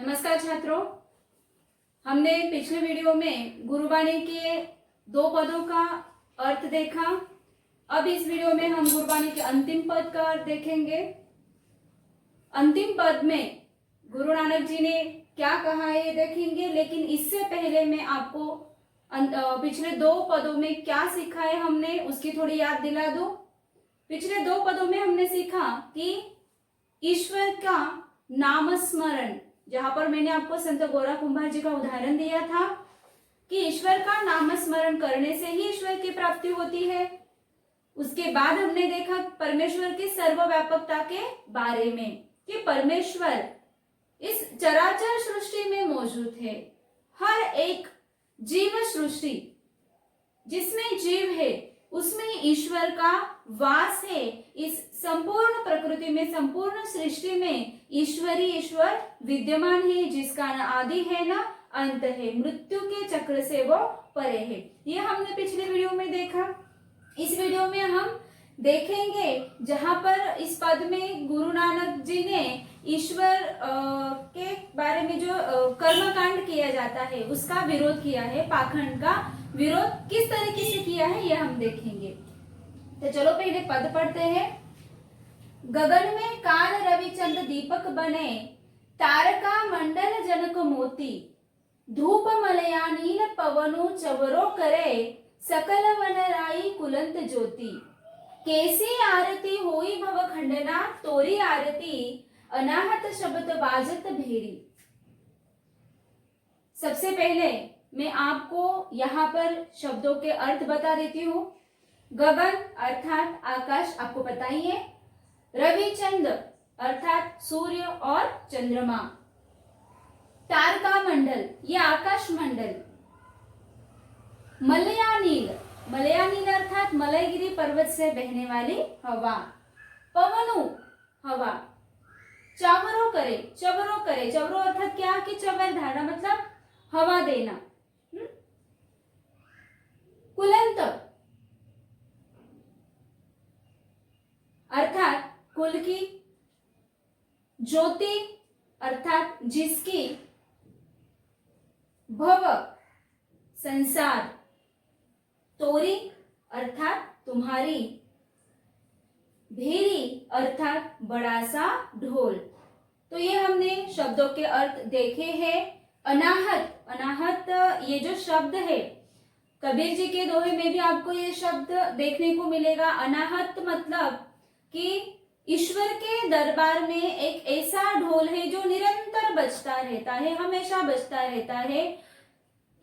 नमस्कार छात्रों, हमने पिछले वीडियो में गुरुबाणी के 2 पदों का अर्थ देखा। अब इस वीडियो में हम गुरुबाणी के अंतिम पद का अर्थ देखेंगे। अंतिम पद में गुरु नानक जी ने क्या कहा है ये देखेंगे, लेकिन इससे पहले मैं आपको पिछले 2 पदों में क्या सीखा है हमने उसकी थोड़ी याद दिला दूं। पिछले 2 पदों में हमने सीखा कि ईश्वर का नामस्मरण, जहां पर मैंने आपको संत गौरा कुंभार जी का उदाहरण दिया था कि ईश्वर का नामस्मरण करने से ही ईश्वर की प्राप्ति होती है। उसके बाद हमने देखा परमेश्वर की सर्वव्यापकता के बारे में कि परमेश्वर इस चराचर सृष्टि में मौजूद है। हर एक जीव सृष्टि जिसमें जीव है उसमें ईश्वर का वास है। इस संपूर्ण प्रकृति में, संपूर्ण सृष्टि में ईश्वर विद्यमान है, जिसका न आदि है न अंत है, मृत्यु के चक्र से वो परे है। ये हमने पिछले वीडियो में देखा। इस वीडियो में हम देखेंगे जहां पर इस पद में गुरु नानक जी ने ईश्वर के बारे में जो कर्मकांड किया जाता है उसका विरोध किया है। पाखंड का विरोध किस तरीके से किया है ये हम देखेंगे। तो चलो पहले पद पढ़ते हैं। गगन में काल रविचंद दीपक बने, तारका मंडल जनक मोती, धूप मलया नील पवनो चवरो करे, सकल वनराई कुलंत ज्योति, कैसी आरती होई भव खंडना, तोरी आरती अनाहत शब्द बाजत भेरी। सबसे पहले मैं आपको यहाँ पर शब्दों के अर्थ बता देती हूँ। गगन अर्थात आकाश, आपको पता ही है। रविचंद्र अर्थात सूर्य और चंद्रमा। तारका मंडल ये आकाश मंडल। मलयानील, मलयानील अर्थात मलयगिरी पर्वत से बहने वाली हवा। पवनु हवा। चवरो करे, चवरो करे, चवरो अर्थात क्या कि चवर धारा मतलब हवा देना। कुलंत अर्थात कुल की। ज्योति अर्थात जिसकी। भव संसार। तोरी अर्थात तुम्हारी। भेरी अर्थात बड़ा सा ढोल। तो ये हमने शब्दों के अर्थ देखे हैं। अनाहत, अनाहत ये जो शब्द है कबीर जी के दोहे में भी आपको ये शब्द देखने को मिलेगा। अनाहत मतलब कि ईश्वर के दरबार में एक ऐसा ढोल है जो निरंतर बजता रहता है, हमेशा बजता रहता है।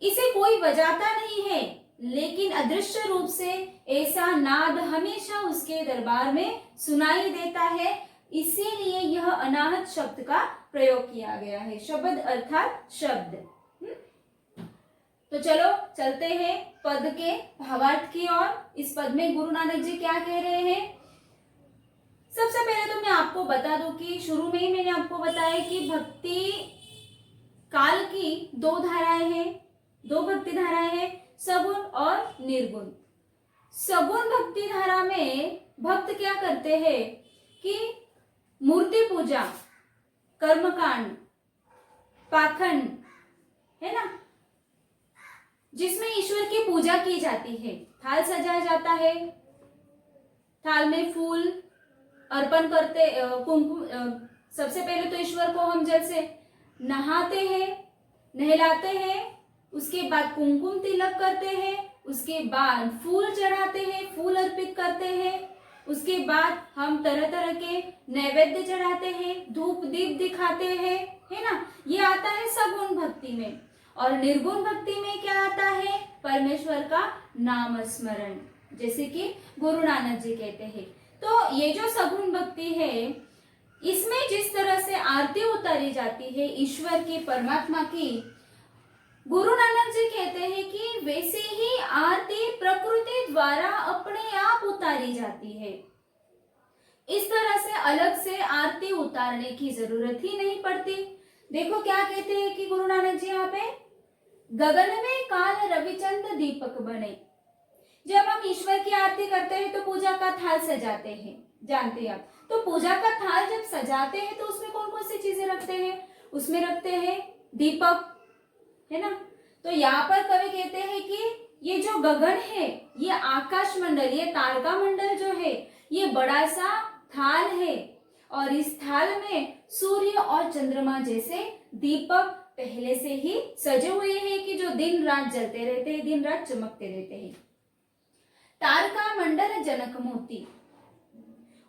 इसे कोई बजाता नहीं है, लेकिन अदृश्य रूप से ऐसा नाद हमेशा उसके दरबार में सुनाई देता है। इसीलिए यह अनाहत शब्द का प्रयोग किया गया है। शब्द अर्थात शब्द। तो चलो चलते हैं पद के भावार्थ की ओर। इस पद में गुरु नानक जी क्या कह रहे हैं। सबसे पहले तो मैं आपको बता दूं कि शुरू में ही मैंने आपको बताया कि भक्ति काल की 2 धाराएं हैं, 2 भक्ति धाराएं हैं, सगुण और निर्गुण। सगुण भक्ति धारा में भक्त क्या करते हैं कि मूर्ति पूजा, कर्मकांड, पाखंड है ना, जिसमें ईश्वर की पूजा की जाती है। थाल सजाया जाता है, थाल में फूल अर्पण करते, कुमकुम। सबसे पहले तो ईश्वर को हम जल से नहाते हैं, नहलाते हैं, उसके बाद कुमकुम तिलक करते हैं, उसके बाद फूल चढ़ाते हैं, फूल अर्पित करते हैं, उसके बाद हम तरह तरह के नैवेद्य चढ़ाते हैं, धूप दीप दिखाते हैं, है ना। ये आता है सगुण भक्ति में। और निर्गुण भक्ति में क्या आता है, परमेश्वर का नाम स्मरण, जैसे कि गुरु नानक जी कहते हैं। तो ये जो सगुण भक्ति है इसमें जिस तरह से आरती उतारी जाती है ईश्वर की, परमात्मा की, गुरु नानक जी कहते हैं कि वैसे ही आरती प्रकृति द्वारा अपने आप उतारी जाती है। इस तरह से अलग से आरती उतारने की जरूरत ही नहीं पड़ती। देखो क्या कहते हैं कि गुरु नानक जी यहाँ पे, गगन में काल रविचंद दीपक बने। जब हम ईश्वर की आरती करते हैं तो पूजा का थाल सजाते हैं, जानते हैं आप। तो पूजा का थाल जब सजाते हैं तो उसमें कौन कौन सी चीजें रखते हैं, उसमें रखते हैं दीपक, है ना। तो यहाँ पर कवि कहते हैं कि ये जो गगन है, ये आकाश मंडल, ये तारका मंडल जो है, ये बड़ा सा थाल है और इस थाल में सूर्य और चंद्रमा जैसे दीपक पहले से ही सजे हुए हैं कि जो दिन रात जलते रहते हैं, दिन रात चमकते रहते हैं। तारका मंडल जनक मोती,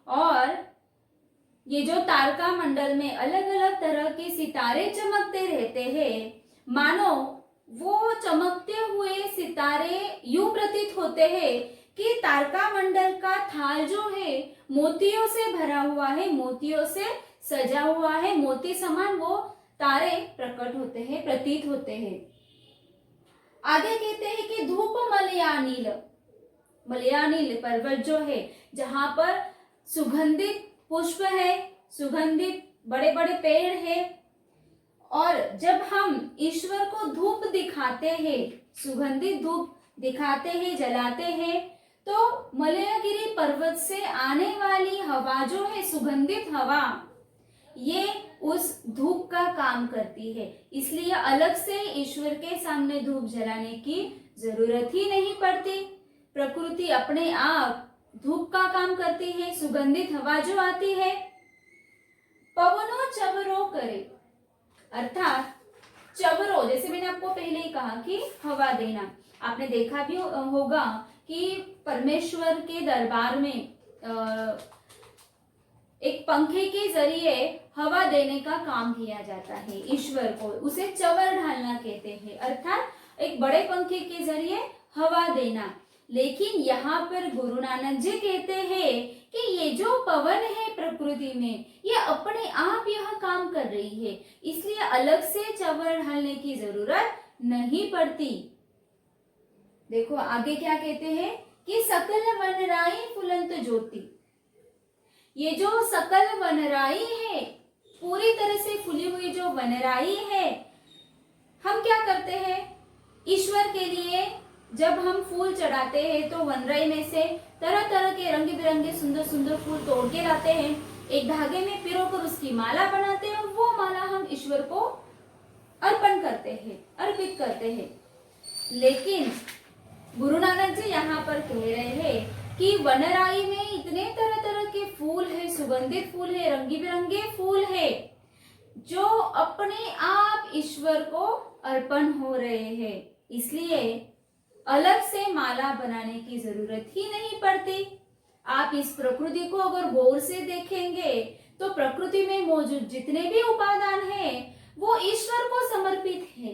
और ये जो तारका मंडल में अलग अलग तरह के सितारे चमकते रहते हैं, मानो वो चमकते हुए सितारे यूं प्रतीत होते हैं कि तारका मंडल का थाल जो है मोतियों से भरा हुआ है, मोतियों से सजा हुआ है, मोती समान वो तारे प्रकट होते हैं, प्रतीत होते हैं। आगे कहते हैं कि धूप मलयानील, मलयानील पर्वत जो है, जहां पर सुगंधित पुष्प है, सुगंधित बड़े बड़े पेड़ है, और जब हम ईश्वर को धूप दिखाते हैं, सुगंधित धूप दिखाते हैं, जलाते हैं, तो मलयागिरी पर्वत से आने वाली हवा जो है, सुगंधित हवा, ये उस धूप का काम करती है। इसलिए अलग से ईश्वर के सामने धूप जलाने की जरूरत ही नहीं पड़ती। प्रकृति अपने आप धूप का काम करती है। सुगंधित हवा जो आती है, पवनो चवरो करे, अर्थात चवरो, जैसे मैंने आपको पहले ही कहा कि हवा देना। आपने देखा भी होगा कि परमेश्वर के दरबार में एक पंखे के जरिए हवा देने का काम किया जाता है ईश्वर को, उसे चवर ढालना कहते हैं, अर्थात एक बड़े पंखे के जरिए हवा देना। लेकिन यहाँ पर गुरु नानक जी कहते हैं कि ये जो पवन है प्रकृति में, ये अपने आप यह काम कर रही है, इसलिए अलग से चवर ढालने की जरूरत नहीं पड़ती। देखो आगे क्या कहते हैं कि सकल वनराई फुलंत ज्योति, ये जो सकल वनराई है, पूरी तरह से फुली हुई जो वनराई है, हम क्या करते हैं ईश्वर के लिए, जब हम फूल चढ़ाते हैं तो वनराई में से तरह तरह के रंग बिरंगे सुंदर सुंदर फूल तोड़ के लाते हैं, एक धागे में पिरोकर उसकी माला बनाते हैं, और वो माला हम ईश्वर को अर्पण करते हैं, अर्पित करते हैं। लेकिन गुरु नानक जी यहाँ पर कह रहे हैं कि वनराई में इतने तरह तरह के फूल है, सुगंधित फूल है, रंगी बिरंगे फूल है, जो अपने आप ईश्वर को अर्पण हो रहे हैं, इसलिए अलग से माला बनाने की जरूरत ही नहीं पड़ती। आप इस प्रकृति को अगर गौर से देखेंगे तो प्रकृति में मौजूद जितने भी उपादान हैं वो ईश्वर को समर्पित है।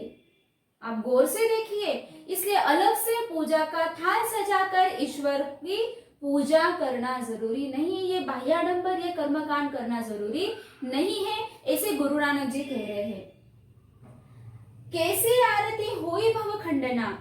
आप गौर से देखिए, इसलिए अलग से पूजा का थाल सजाकर ईश्वर की पूजा करना जरूरी नहीं है, ये बाह्याडंबर, ये कर्मकांड करना जरूरी नहीं है, ऐसे गुरु नानक जी कह रहे हैं। कैसे आरती हुई भव खंडना,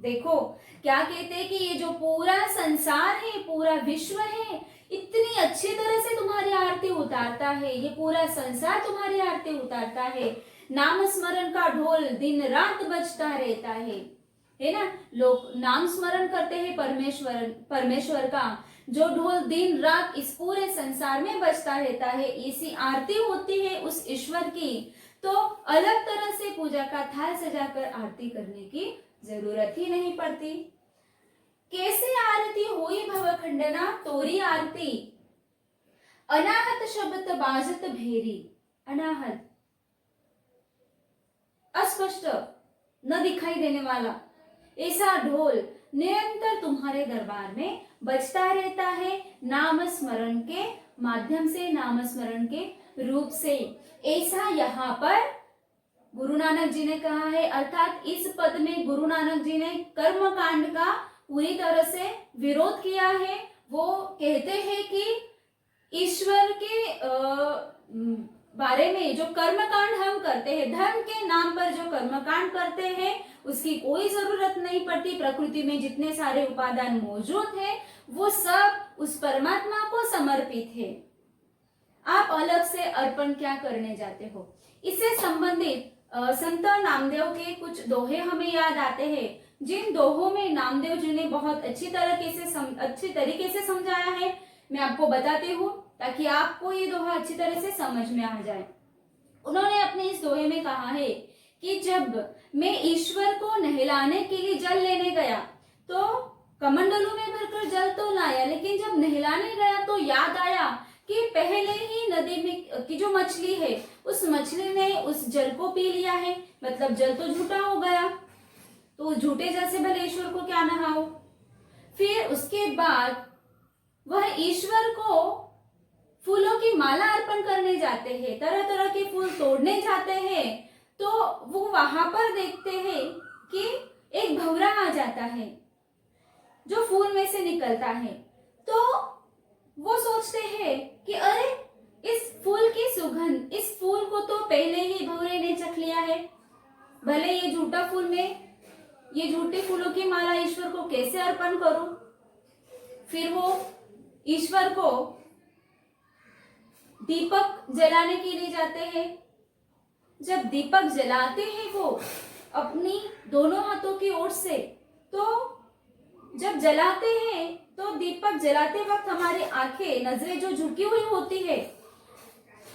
देखो क्या कहते हैं कि ये जो पूरा संसार है, पूरा विश्व है, इतनी अच्छी तरह से तुम्हारी आरती उतारता है, ये पूरा संसार तुम्हारी आरती उतारता है। नाम स्मरण का ढोल दिन रात बजता रहता है ना। लोग नाम स्मरण करते हैं परमेश्वर का, जो ढोल दिन रात इस पूरे संसार में बजता रहता है, ऐसी आरती होती है उस ईश्वर की। तो अलग तरह से पूजा का थाल सजाकर आरती करने की जरूरत ही नहीं पड़ती। कैसे आरती हुई भवखंडना तोरी आरती, अनाहत शब्द बाजत भेरी, अनाहत अस्पष्ट न दिखाई देने वाला ऐसा ढोल निरंतर तुम्हारे दरबार में बजता रहता है, नाम स्मरण के माध्यम से, नाम स्मरण के रूप से। ऐसा यहाँ पर गुरु नानक जी ने कहा है, अर्थात इस पद में गुरु नानक जी ने कर्म कांड का पूरी तरह से विरोध किया है। वो कहते हैं कि ईश्वर के बारे में जो कर्मकांड हम करते हैं, धर्म के नाम पर जो कर्मकांड करते हैं, उसकी कोई जरूरत नहीं पड़ती। प्रकृति में जितने सारे उपादान मौजूद है वो सब उस परमात्मा को समर्पित है। आप अलग से अर्पण क्या करने जाते हो। इससे संबंधित संत नामदेव के कुछ दोहे हमें याद आते हैं, जिन दोहों में नामदेव जी ने बहुत अच्छी तरीके से समझाया है। मैं आपको बताती हूँ ताकि आपको ये दोहा अच्छी तरह से समझ में आ जाए। उन्होंने अपने इस दोहे में कहा है कि जब मैं ईश्वर को नहलाने के लिए जल लेने गया तो कमंडलों में भरकर जल तो लाया, लेकिन जब नहलाने गया तो याद आया कि पहले ही नदी में की जो मछली है उस मछली ने उस जल को पी लिया है, मतलब जल तो झूठा हो गया, तो झूठे जल से भले ईश्वर को क्या नहाओ। फिर उसके बाद वह ईश्वर को फूलों की माला अर्पण करने जाते हैं, तरह तरह के फूल तोड़ने जाते हैं, तो वो वहां पर देखते हैं कि एक भंवरा आ जाता है जो फूल में से निकलता है। तो वो सोचते हैं कि अरे इस फूल की सुगंध, इस फूल को तो पहले ही भंवरे ने चख लिया है, भले ये झूठा फूल में ये झूठे फूलों की माला ईश्वर को कैसे अर्पण करूं। फिर वो ईश्वर को दीपक जलाने के लिए जाते हैं। जब दीपक जलाते हैं वो अपनी दोनों हाथों की ओर से, तो जब जलाते हैं तो दीपक जलाते वक्त हमारी आंखें, नजरें जो झुकी हुई होती है,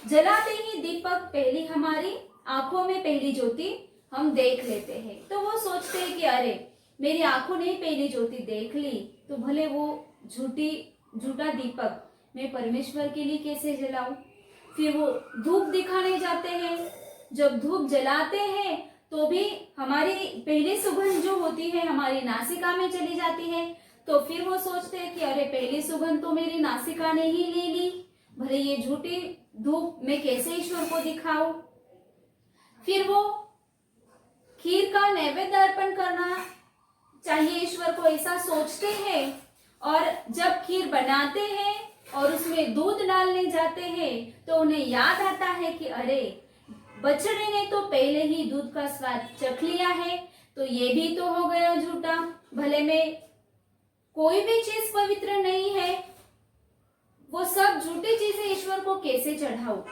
जलाते ही दीपक पहली हमारी आंखों में पहली ज्योति हम देख लेते हैं। तो वो सोचते हैं कि अरे मेरी आंखों ने पहली ज्योति देख ली, तो भले वो झूठा दीपक मैं परमेश्वर के लिए कैसे जलाऊं। फिर वो धूप दिखाने जाते हैं। जब धूप जलाते हैं तो भी हमारी पहली सुगंध जो होती है हमारी नासिका में चली जाती है, तो फिर वो सोचते हैं कि अरे पहली सुगंध तो मेरी नासिका ने ही ले ली, भले ये झूठी धूप मैं कैसे ईश्वर को दिखाऊं। फिर वो खीर का नैवेद्य अर्पण करना चाहिए ईश्वर को, ऐसा सोचते हैं, और जब खीर बनाते हैं और उसमें दूध डालने जाते हैं तो उन्हें याद आता है कि अरे बछड़े ने तो पहले ही दूध का स्वाद चख लिया है, तो ये भी तो हो गया झूठा, भले में कोई भी चीज पवित्र नहीं है, वो सब झूठी चीजें ईश्वर को कैसे चढ़ाऊं,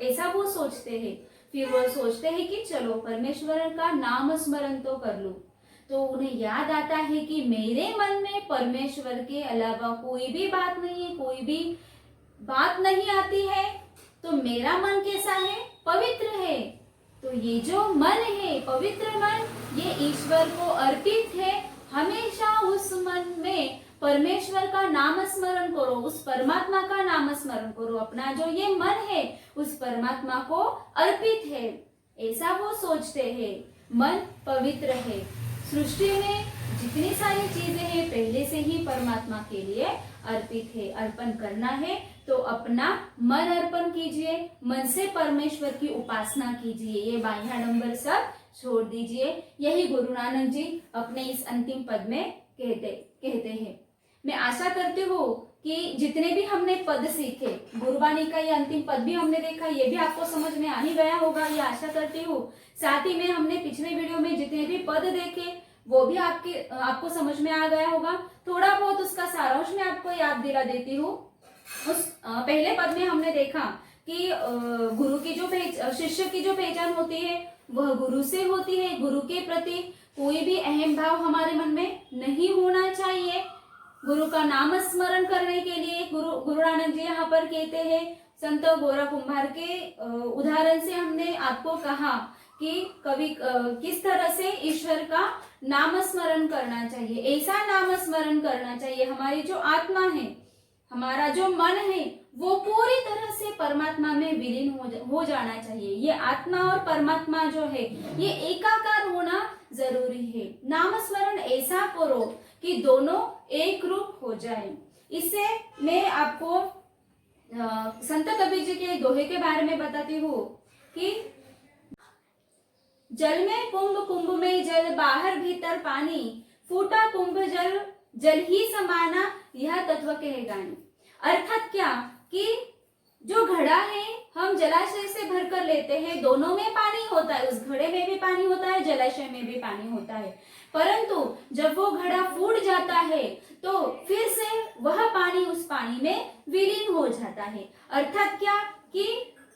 ऐसा वो सोचते हैं। फिर वो सोचते हैं कि चलो परमेश्वर का नाम स्मरण तो कर लूं। तो उन्हें याद आता है कि मेरे मन में परमेश्वर के अलावा कोई भी बात नहीं है, कोई भी बात नहीं आती है, तो मेरा मन कैसा है, पवित्र है। तो ये जो मन है, पवित्र मन, ये ईश्वर को अर्पित है। हमेशा उस मन में परमेश्वर का नाम स्मरण करो, उस परमात्मा का नाम स्मरण करो, अपना जो ये मन है उस परमात्मा को अर्पित है, ऐसा वो सोचते हैं। मन पवित्र है। सृष्टि में जितनी सारी चीजें हैं पहले से ही परमात्मा के लिए अर्पित है। अर्पण करना है तो अपना मन अर्पण कीजिए, मन से परमेश्वर की उपासना कीजिए, ये बाह्याडंबर सब छोड़ दीजिए। यही गुरु नानक जी अपने इस अंतिम पद में कहते हैं। मैं आशा करती हूँ कि जितने भी हमने पद सीखे, गुरबानी का ये अंतिम पद भी हमने देखा, ये भी आपको समझ में आ ही गया होगा, ये आशा करती हूँ। साथ ही में हमने पिछले वीडियो में जितने भी पद देखे वो भी आपको समझ में आ गया होगा। थोड़ा बहुत उसका सारांश मैं आपको याद दिला देती हूँ। उस पहले पद में हमने देखा कि गुरु की जो शिष्य की जो पहचान होती है वह गुरु से होती है। गुरु के प्रति कोई भी अहम भाव हमारे मन में नहीं होना चाहिए। गुरु का नाम स्मरण करने के लिए गुरु नानक जी यहाँ पर कहते हैं, संत गोरा कुंभार के उदाहरण से हमने आपको कहा कि कवि किस तरह से ईश्वर का नाम स्मरण करना चाहिए। ऐसा नाम स्मरण करना चाहिए हमारी जो आत्मा है, हमारा जो मन है वो पूरी तरह से परमात्मा में विलीन हो जाना चाहिए। ये आत्मा और परमात्मा जो है ये एकाकार होना जरूरी है। नाम स्मरण ऐसा करो कि दोनों एक रूप हो जाए। इससे मैं आपको संत कबीर जी के दोहे के बारे में बताती हूँ कि जल में कुंभ, कुंभ में जल, बाहर भीतर पानी, फूटा कुंभ जल, जल ही समाना, यह तत्व कहेगा नहीं। अर्थात क्या कि जो घड़ा है हम जलाशय से भर कर लेते हैं, दोनों में पानी होता है, उस घड़े में भी पानी होता है, जलाशय में भी पानी होता है, परंतु जब वो घड़ा फूट जाता है तो फिर से वह पानी उस पानी में विलीन हो जाता है। अर्थात क्या कि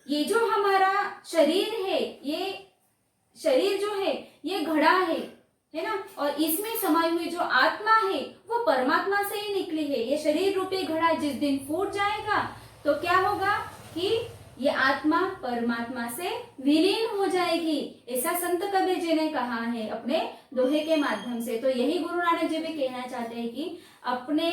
ये जो हमारा शरीर है, ये शरीर जो है ये घड़ा है ना, और इसमें समाई हुई जो आत्मा है वो परमात्मा से ही निकली है। ये शरीर रूपी घड़ा जिस दिन फूट जाएगा तो क्या होगा कि ये आत्मा परमात्मा से विलीन हो जाएगी, ऐसा संत कबीर जी ने कहा है अपने दोहे के माध्यम से। तो यही गुरु नानक जी भी कहना चाहते हैं कि अपने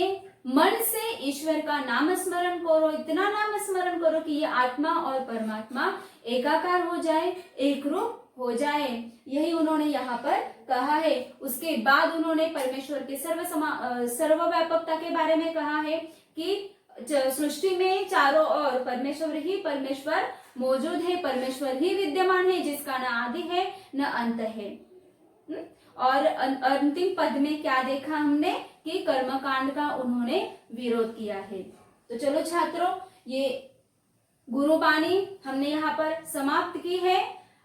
मन से ईश्वर का नाम स्मरण करो, इतना नाम स्मरण करो कि ये आत्मा और परमात्मा एकाकार हो जाए, एक रूप हो जाए। यही उन्होंने यहाँ पर कहा है। उसके बाद उन्होंने परमेश्वर के सर्वव्यापकता के बारे में कहा है कि सृष्टि में चारों ओर परमेश्वर ही परमेश्वर मौजूद है, परमेश्वर ही विद्यमान है, जिसका न आदि है न अंत है। और अंतिम पद में क्या देखा हमने कि कर्मकांड का उन्होंने विरोध किया है। तो चलो छात्रों, ये गुरुबाणी हमने यहाँ पर समाप्त की है।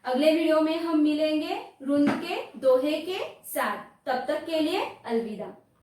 अगले वीडियो में हम मिलेंगे रुंद के दोहे के साथ। तब तक के लिए अलविदा।